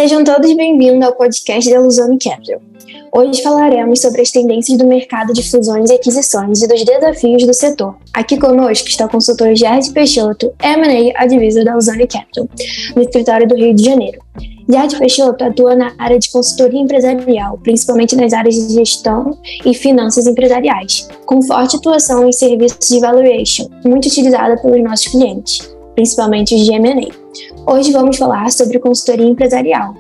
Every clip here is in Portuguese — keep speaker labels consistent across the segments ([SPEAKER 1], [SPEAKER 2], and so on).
[SPEAKER 1] Sejam todos bem-vindos ao podcast da Luzone Capital. Hoje falaremos sobre as tendências do mercado de fusões e aquisições e dos desafios do setor. Aqui conosco está o consultor Jade Peixoto, M&A Advisor da Luzone Capital, no escritório do Rio de Janeiro. Jade Peixoto atua na área de consultoria empresarial, principalmente nas áreas de gestão e finanças empresariais, com forte atuação em serviços de valuation, muito utilizada pelos nossos clientes, principalmente os de M&A. Hoje vamos falar sobre consultoria empresarial.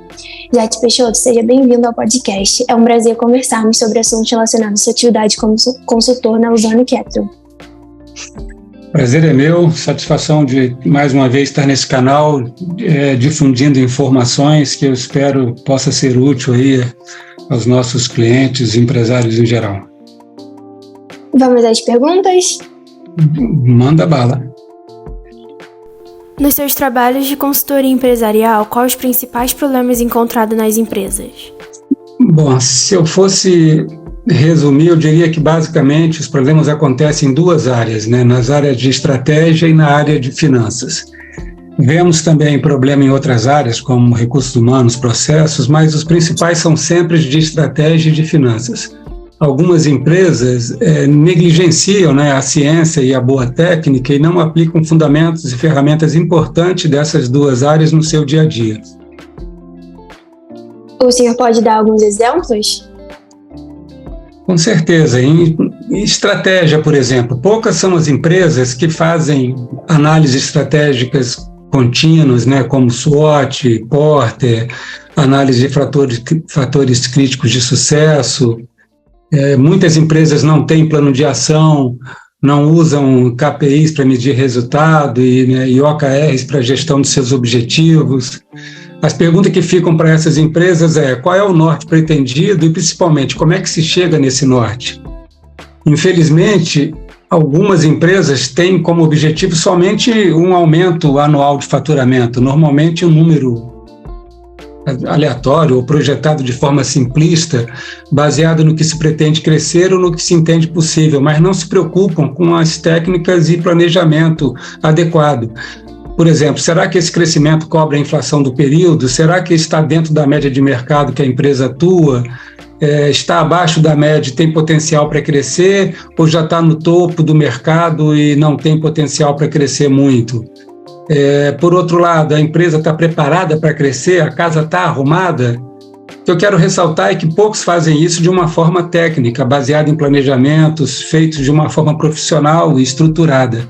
[SPEAKER 1] Jade Peixoto, seja bem-vindo ao podcast. É um prazer conversarmos sobre assuntos relacionados à sua atividade como consultor na Luzone Capital.
[SPEAKER 2] Prazer é meu, satisfação de mais uma vez estar nesse canal, difundindo informações que eu espero possa ser útil aí aos nossos clientes e empresários em geral.
[SPEAKER 1] Vamos às perguntas?
[SPEAKER 2] Manda bala.
[SPEAKER 1] Nos seus trabalhos de consultoria empresarial, quais os principais problemas encontrados nas empresas?
[SPEAKER 2] Bom, se eu fosse resumir, eu diria que basicamente os problemas acontecem em duas áreas, né? Nas áreas de estratégia e na área de finanças. Vemos também problema em outras áreas, como recursos humanos, processos, mas os principais são sempre de estratégia e de finanças. Algumas empresas negligenciam, né, a ciência e a boa técnica e não aplicam fundamentos e ferramentas importantes dessas duas áreas no seu dia a dia.
[SPEAKER 1] O senhor pode dar alguns exemplos?
[SPEAKER 2] Com certeza. Em estratégia, por exemplo, poucas são as empresas que fazem análises estratégicas contínuas, né, como SWOT, Porter, análise de fatores críticos de sucesso. Muitas empresas não têm plano de ação, não usam KPIs para medir resultado e OKRs para gestão de seus objetivos. As perguntas que ficam para essas empresas qual é o norte pretendido e, principalmente, como é que se chega nesse norte? Infelizmente, algumas empresas têm como objetivo somente um aumento anual de faturamento, normalmente um número aleatório ou projetado de forma simplista, baseado no que se pretende crescer ou no que se entende possível, mas não se preocupam com as técnicas e planejamento adequado. Por exemplo, será que esse crescimento cobre a inflação do período? Será que está dentro da média de mercado que a empresa atua? Está abaixo da média e tem potencial para crescer? Ou já está no topo do mercado e não tem potencial para crescer muito? Por outro lado, a empresa está preparada para crescer? A casa está arrumada? O que eu quero ressaltar é que poucos fazem isso de uma forma técnica, baseada em planejamentos feitos de uma forma profissional e estruturada,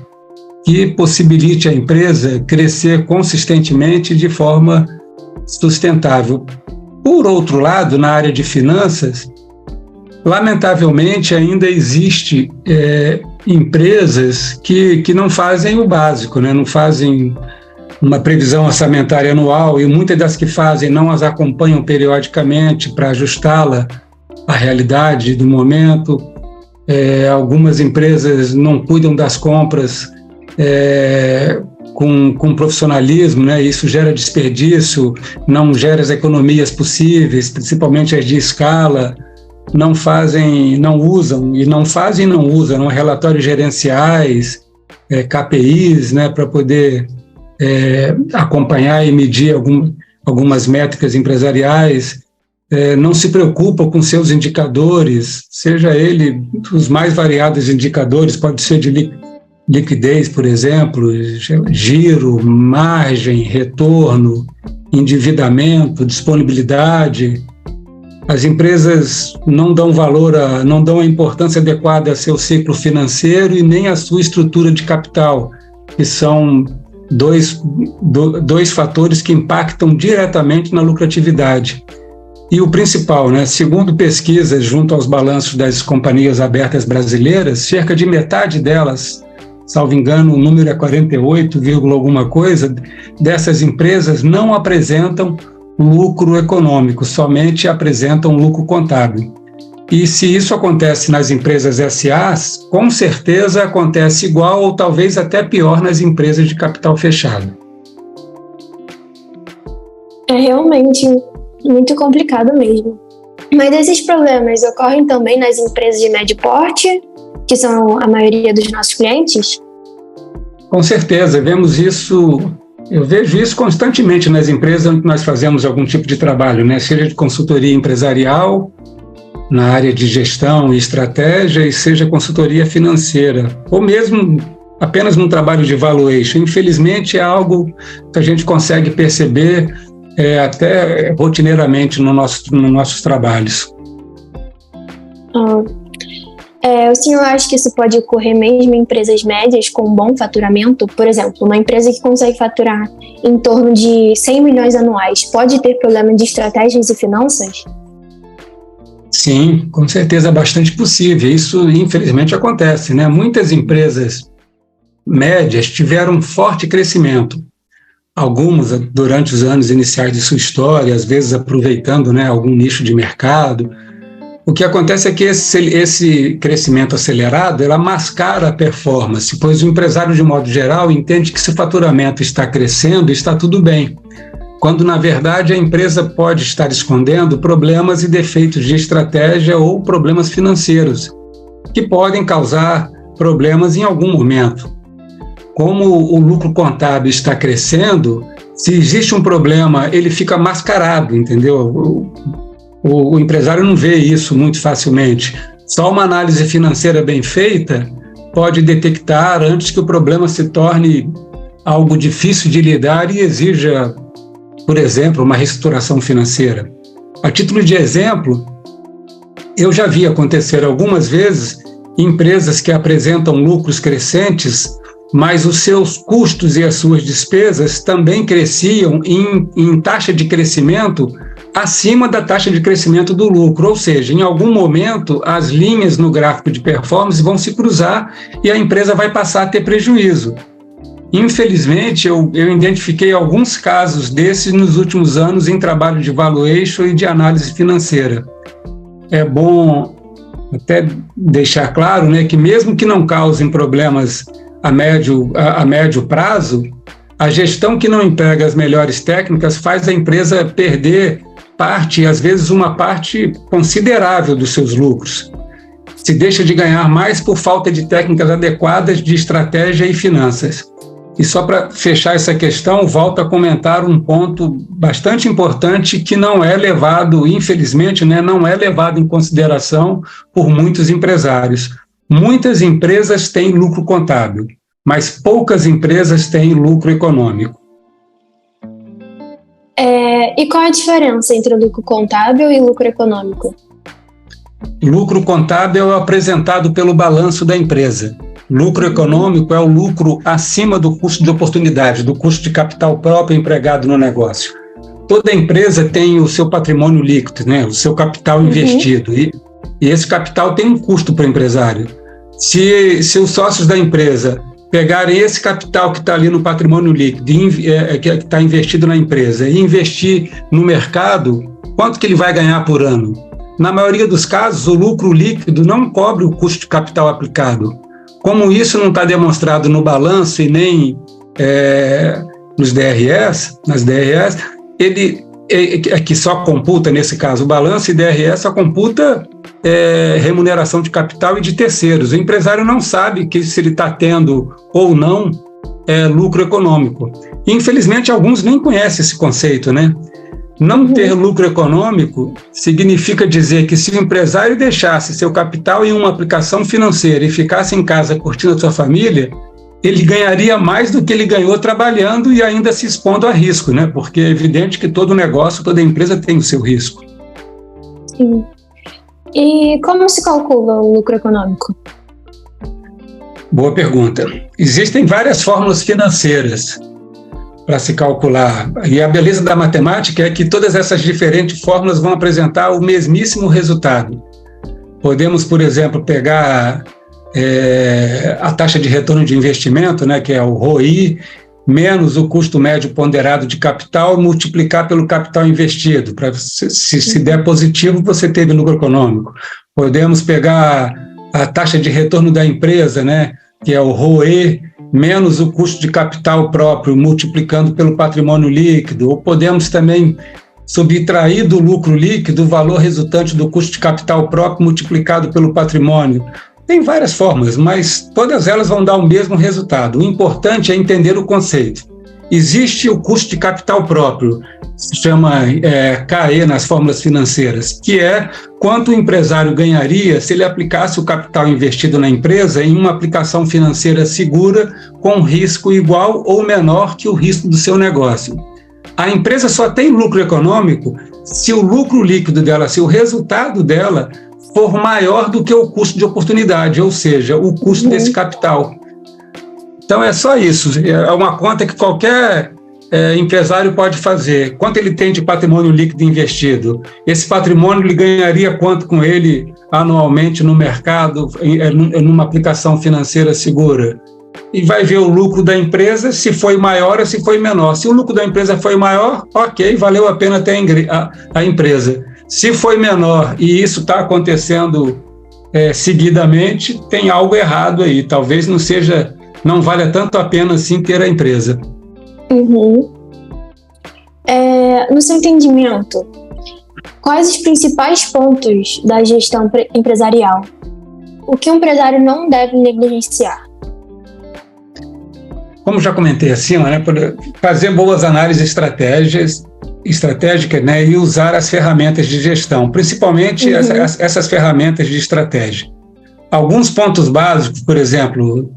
[SPEAKER 2] que possibilite a empresa crescer consistentemente de forma sustentável. Por outro lado, na área de finanças, lamentavelmente ainda existe empresas que não fazem o básico, né? Não fazem uma previsão orçamentária anual e muitas das que fazem não as acompanham periodicamente para ajustá-la à realidade do momento. Algumas empresas não cuidam das compras com profissionalismo, né? Isso gera desperdício, não gera as economias possíveis, principalmente as de escala. Não usam relatórios gerenciais, KPIs, né, para poder acompanhar e medir algumas métricas empresariais, não se preocupam com seus indicadores, seja ele os mais variados indicadores, pode ser de liquidez, por exemplo, giro, margem, retorno, endividamento, disponibilidade. As empresas não dão a importância adequada a seu ciclo financeiro e nem à sua estrutura de capital, que são dois fatores que impactam diretamente na lucratividade. E o principal, né, segundo pesquisas junto aos balanços das companhias abertas brasileiras, cerca de metade delas, salvo engano, o número é 48, alguma coisa, dessas empresas não apresentam lucro econômico, somente apresentam lucro contábil. E se isso acontece nas empresas SAs, com certeza acontece igual ou talvez até pior nas empresas de capital fechado.
[SPEAKER 1] É realmente muito complicado mesmo. Mas esses problemas ocorrem também nas empresas de médio porte, que são a maioria dos nossos clientes?
[SPEAKER 2] Com certeza, vemos isso Eu vejo isso constantemente nas empresas onde nós fazemos algum tipo de trabalho, né? Seja de consultoria empresarial, na área de gestão e estratégia, e seja consultoria financeira, ou mesmo apenas num trabalho de valuation. Infelizmente, é algo que a gente consegue perceber até rotineiramente nos nossos trabalhos.
[SPEAKER 1] O senhor acha que isso pode ocorrer mesmo em empresas médias com bom faturamento? Por exemplo, uma empresa que consegue faturar em torno de 100 milhões anuais pode ter problema de estratégias e finanças?
[SPEAKER 2] Sim, com certeza é bastante possível. Isso, infelizmente, acontece, né? Muitas empresas médias tiveram um forte crescimento. Algumas durante os anos iniciais de sua história, às vezes aproveitando, né, algum nicho de mercado. O que acontece é que esse crescimento acelerado, ela mascara a performance, pois o empresário, de modo geral, entende que se o faturamento está crescendo, está tudo bem, quando, na verdade, a empresa pode estar escondendo problemas e defeitos de estratégia ou problemas financeiros, que podem causar problemas em algum momento. Como o lucro contábil está crescendo, se existe um problema, ele fica mascarado, entendeu? O empresário não vê isso muito facilmente. Só uma análise financeira bem feita pode detectar antes que o problema se torne algo difícil de lidar e exija, por exemplo, uma reestruturação financeira. A título de exemplo, eu já vi acontecer algumas vezes empresas que apresentam lucros crescentes, mas os seus custos e as suas despesas também cresciam em taxa de crescimento acima da taxa de crescimento do lucro, ou seja, em algum momento as linhas no gráfico de performance vão se cruzar e a empresa vai passar a ter prejuízo. Infelizmente, eu identifiquei alguns casos desses nos últimos anos em trabalho de valuation e de análise financeira. É bom até deixar claro, né, que mesmo que não causem problemas a médio prazo, a gestão que não emprega as melhores técnicas faz a empresa perder parte, às vezes uma parte considerável dos seus lucros. Se deixa de ganhar mais por falta de técnicas adequadas de estratégia e finanças. E só para fechar essa questão, volto a comentar um ponto bastante importante que não é levado, infelizmente, né, não é levado em consideração por muitos empresários. Muitas empresas têm lucro contábil, mas poucas empresas têm lucro econômico.
[SPEAKER 1] E qual a diferença entre lucro contábil e lucro econômico?
[SPEAKER 2] Lucro contábil é apresentado pelo balanço da empresa. Lucro econômico é o lucro acima do custo de oportunidade, do custo de capital próprio empregado no negócio. Toda empresa tem o seu patrimônio líquido, né? O seu capital investido. E esse capital tem um custo para o empresário. Se os sócios da empresa pegarem esse capital que está ali no patrimônio líquido, que está investido na empresa, e investir no mercado, quanto que ele vai ganhar por ano? Na maioria dos casos, o lucro líquido não cobre o custo de capital aplicado. Como isso não está demonstrado no balanço e nem nas DRS, ele que só computa, nesse caso, o balanço, e DRS só computa remuneração de capital e de terceiros. O empresário não sabe que se ele está tendo ou não lucro econômico. Infelizmente, alguns nem conhecem esse conceito, né? Não ter lucro econômico significa dizer que se o empresário deixasse seu capital em uma aplicação financeira e ficasse em casa curtindo a sua família, ele ganharia mais do que ele ganhou trabalhando e ainda se expondo a risco, né? Porque é evidente que todo negócio, toda empresa tem o seu risco.
[SPEAKER 1] Sim. E como se calcula o lucro econômico?
[SPEAKER 2] Boa pergunta. Existem várias fórmulas financeiras para se calcular. E a beleza da matemática é que todas essas diferentes fórmulas vão apresentar o mesmíssimo resultado. Podemos, por exemplo, pegar a taxa de retorno de investimento, né, que é o ROI, menos o custo médio ponderado de capital, multiplicar pelo capital investido. Se der positivo, você teve lucro econômico. Podemos pegar a taxa de retorno da empresa, né, que é o ROE, menos o custo de capital próprio, multiplicando pelo patrimônio líquido. Ou podemos também subtrair do lucro líquido o valor resultante do custo de capital próprio multiplicado pelo patrimônio. Tem várias formas, mas todas elas vão dar o mesmo resultado. O importante é entender o conceito. existe o custo de capital próprio, se chama KE nas fórmulas financeiras, que é quanto o empresário ganharia se ele aplicasse o capital investido na empresa em uma aplicação financeira segura com risco igual ou menor que o risco do seu negócio. A empresa só tem lucro econômico se o lucro líquido dela, se o resultado dela for maior do que o custo de oportunidade, ou seja, o custo desse capital. Então é só isso, é uma conta que qualquer empresário pode fazer. Quanto ele tem de patrimônio líquido investido? Esse patrimônio ele ganharia quanto com ele anualmente no mercado, numa aplicação financeira segura? E vai ver o lucro da empresa, se foi maior ou se foi menor. Se o lucro da empresa foi maior, ok, valeu a pena ter a empresa. Se foi menor e isso está acontecendo seguidamente, tem algo errado aí. Talvez não valha tanto a pena assim ter a empresa.
[SPEAKER 1] No seu entendimento, quais os principais pontos da gestão empresarial? O que um empresário não deve negligenciar?
[SPEAKER 2] Como já comentei acima, fazer boas análises estratégicas, e usar as ferramentas de gestão, principalmente essas ferramentas de estratégia. Alguns pontos básicos, por exemplo,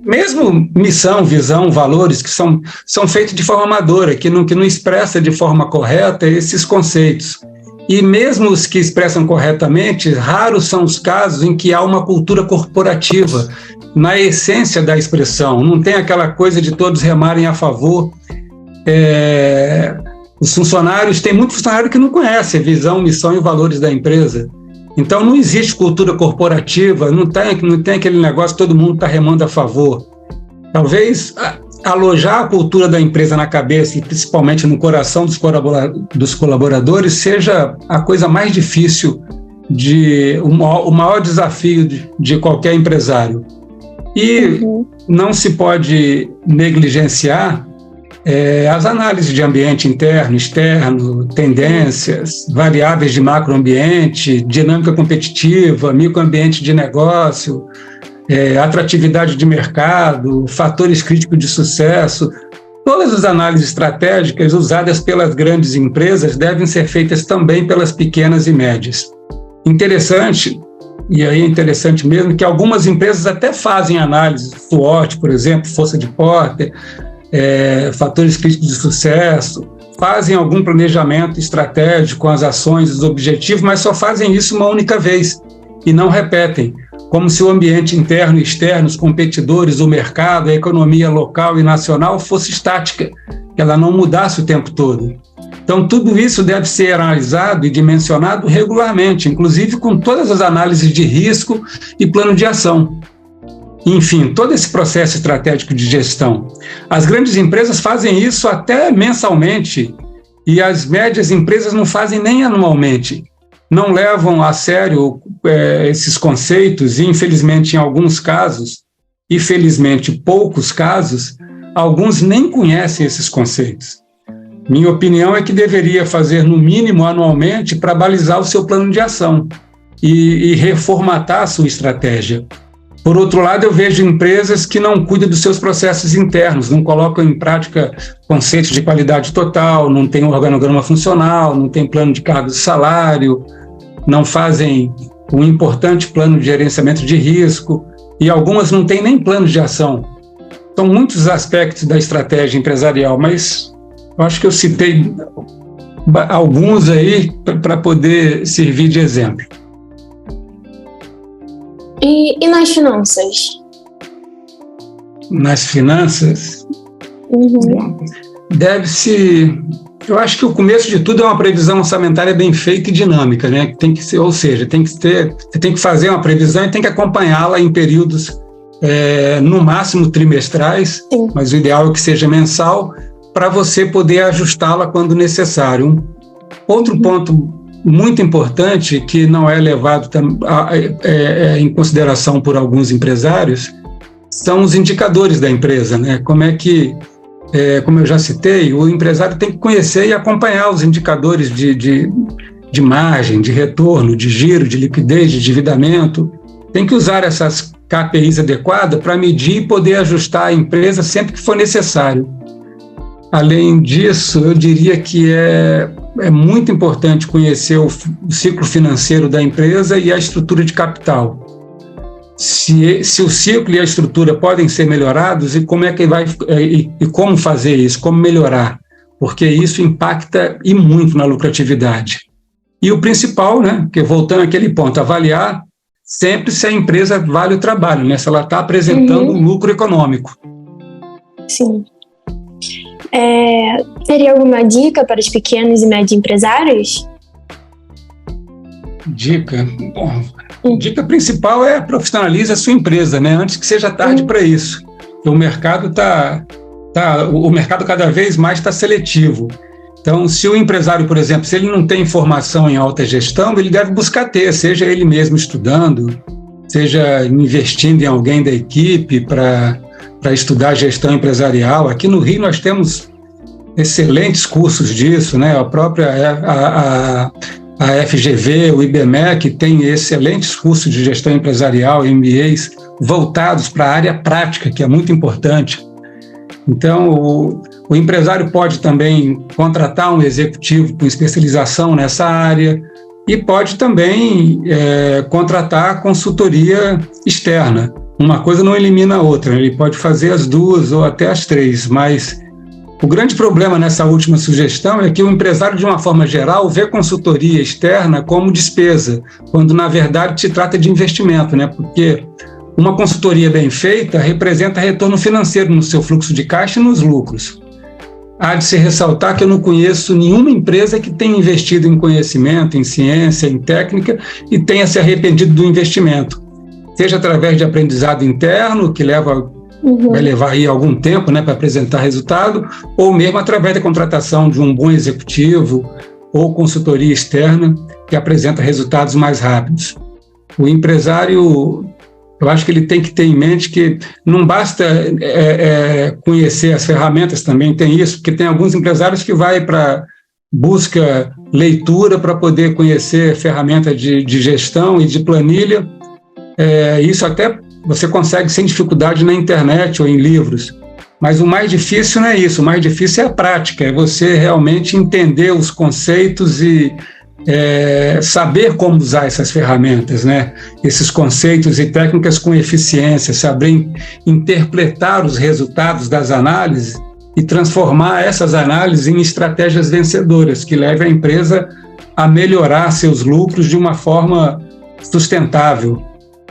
[SPEAKER 2] mesmo missão, visão, valores, que são feitos de forma amadora, que não expressa de forma correta esses conceitos. E mesmo os que expressam corretamente, raros são os casos em que há uma cultura corporativa na essência da expressão. Não tem aquela coisa de todos remarem a favor. Os funcionários, tem muito funcionário que não conhece a visão, missão e valores da empresa. Então não existe cultura corporativa, não tem aquele negócio que todo mundo está remando a favor. Talvez alojar a cultura da empresa na cabeça e principalmente no coração dos colaboradores seja a coisa mais difícil, o maior desafio de qualquer empresário. E não se pode negligenciar as análises de ambiente interno, externo, tendências, variáveis de macroambiente, dinâmica competitiva, microambiente de negócio, atratividade de mercado, fatores críticos de sucesso. Todas as análises estratégicas usadas pelas grandes empresas devem ser feitas também pelas pequenas e médias. Interessante, e aí é interessante mesmo, que algumas empresas até fazem análise SWOT, por exemplo, força de Porter, fatores críticos de sucesso, fazem algum planejamento estratégico com as ações, os objetivos, mas só fazem isso uma única vez e não repetem, como se o ambiente interno e externo, os competidores, o mercado, a economia local e nacional fosse estática, que ela não mudasse o tempo todo. Então, tudo isso deve ser analisado e dimensionado regularmente, inclusive com todas as análises de risco e plano de ação. Enfim, todo esse processo estratégico de gestão. As grandes empresas fazem isso até mensalmente e as médias empresas não fazem nem anualmente. Não levam a sério esses conceitos e, infelizmente, em alguns casos, e felizmente poucos casos, alguns nem conhecem esses conceitos. Minha opinião é que deveria fazer, no mínimo, anualmente, para balizar o seu plano de ação e reformatar a sua estratégia. Por outro lado, eu vejo empresas que não cuidam dos seus processos internos, não colocam em prática conceitos de qualidade total, não tem um organograma funcional, não tem plano de cargos e salário, não fazem um importante plano de gerenciamento de risco, e algumas não têm nem plano de ação. São muitos aspectos da estratégia empresarial, mas eu acho que eu citei alguns aí para poder servir de exemplo.
[SPEAKER 1] E nas finanças?
[SPEAKER 2] Nas finanças, deve-se... Eu acho que o começo de tudo é uma previsão orçamentária bem feita e dinâmica, né? Tem que ser, ou seja, você tem que fazer uma previsão e tem que acompanhá-la em períodos, no máximo trimestrais,
[SPEAKER 1] Sim.
[SPEAKER 2] Mas o ideal é que seja mensal, para você poder ajustá-la quando necessário. Outro ponto muito importante, que não é levado em consideração por alguns empresários, são os indicadores da empresa, né? Como eu já citei, o empresário tem que conhecer e acompanhar os indicadores de margem, de retorno, de giro, de liquidez, de endividamento. Tem que usar essas KPIs adequadas para medir e poder ajustar a empresa sempre que for necessário. Além disso, eu diria que é muito importante conhecer o ciclo financeiro da empresa e a estrutura de capital. Se o ciclo e a estrutura podem ser melhorados, e como é que e como fazer isso, como melhorar, porque isso impacta e muito na lucratividade. E o principal, né, que voltando àquele ponto, avaliar sempre se a empresa vale o trabalho, né, se ela está apresentando um lucro econômico.
[SPEAKER 1] Sim. Teria alguma dica para os pequenos e médios empresários?
[SPEAKER 2] Dica? Bom, dica principal é profissionalize a sua empresa, né? Antes que seja tarde para isso. O mercado o mercado cada vez mais está seletivo. Então, se o empresário, por exemplo, se ele não tem formação em alta gestão, ele deve buscar ter, seja ele mesmo estudando, seja investindo em alguém da equipe para estudar gestão empresarial. Aqui no Rio nós temos excelentes cursos disso, né? A própria a FGV, o IBMEC tem excelentes cursos de gestão empresarial, MBAs, voltados para a área prática, que é muito importante. Então, o empresário pode também contratar um executivo com especialização nessa área e pode também contratar consultoria externa. Uma coisa não elimina a outra, ele pode fazer as duas ou até as três, mas o grande problema nessa última sugestão é que o empresário, de uma forma geral, vê consultoria externa como despesa, quando, na verdade, se trata de investimento, né? Porque uma consultoria bem feita representa retorno financeiro no seu fluxo de caixa e nos lucros. Há de se ressaltar que eu não conheço nenhuma empresa que tenha investido em conhecimento, em ciência, em técnica e tenha se arrependido do investimento, seja através de aprendizado interno, que vai levar aí algum tempo, né, para apresentar resultado, ou mesmo através da contratação de um bom executivo ou consultoria externa que apresenta resultados mais rápidos. O empresário, eu acho que ele tem que ter em mente que não basta conhecer as ferramentas, também tem isso, porque tem alguns empresários que busca leitura para poder conhecer ferramenta de gestão e de planilha. Isso até você consegue sem dificuldade na internet ou em livros, mas o mais difícil não é isso, o mais difícil é a prática, é você realmente entender os conceitos e saber como usar essas ferramentas, né? Esses conceitos e técnicas com eficiência, saber interpretar os resultados das análises e transformar essas análises em estratégias vencedoras que levem a empresa a melhorar seus lucros de uma forma sustentável.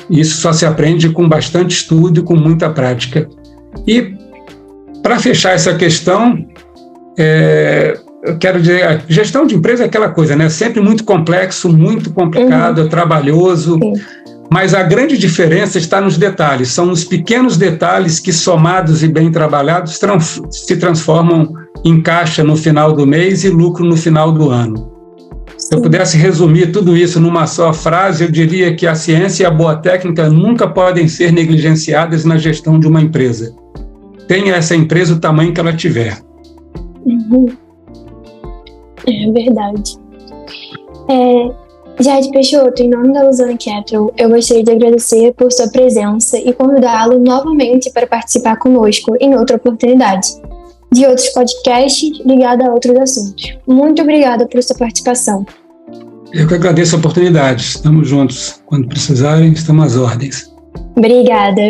[SPEAKER 2] Isso só se aprende com bastante estudo e com muita prática. E, para fechar essa questão, eu quero dizer, a gestão de empresa é aquela coisa, né? Sempre muito complexo, muito complicado, trabalhoso, mas a grande diferença está nos detalhes. São os pequenos detalhes que, somados e bem trabalhados, se transformam em caixa no final do mês e lucro no final do ano. Se eu pudesse resumir tudo isso numa só frase, eu diria que a ciência e a boa técnica nunca podem ser negligenciadas na gestão de uma empresa. Tenha essa empresa o tamanho que ela tiver.
[SPEAKER 1] É verdade. Jade Peixoto, em nome da Luzone Capital, eu gostaria de agradecer por sua presença e convidá-lo novamente para participar conosco em outra oportunidade de outros podcasts ligados a outros assuntos. Muito obrigada por sua participação.
[SPEAKER 2] Eu que agradeço a oportunidade. Estamos juntos. Quando precisarem, estamos às ordens.
[SPEAKER 1] Obrigada.